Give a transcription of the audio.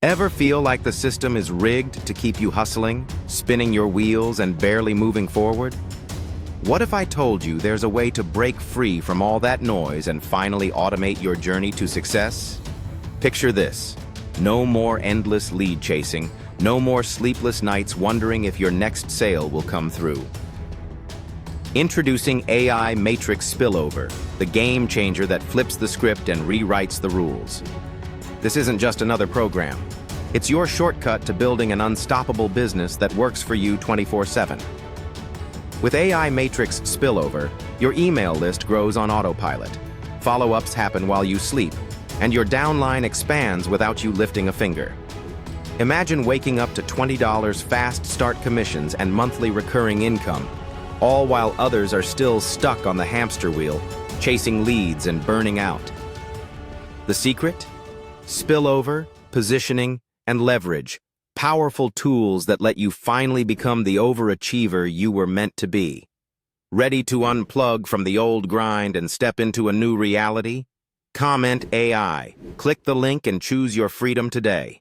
Ever feel like the system is rigged to keep you hustling, spinning your wheels and barely moving forward? What if I told you there's a way to break free from all that noise and finally automate your journey to success? Picture this. No more endless lead chasing, no more sleepless nights wondering if your next sale will come through. Introducing AI Matrix Spillover, the game changer that flips the script and rewrites the rules. This isn't just another program. It's your shortcut to building an unstoppable business that works for you 24/7. With AI Matrix Spillover, your email list grows on autopilot. Follow-ups happen while you sleep, and your downline expands without you lifting a finger. Imagine waking up to $20 fast start commissions and monthly recurring income, all while others are still stuck on the hamster wheel, chasing leads and burning out. The secret? Spillover, positioning, and leverage, powerful tools that let you finally become the overachiever you were meant to be. Ready to unplug from the old grind and step into a new reality? Comment AI. Click the link and choose your freedom today.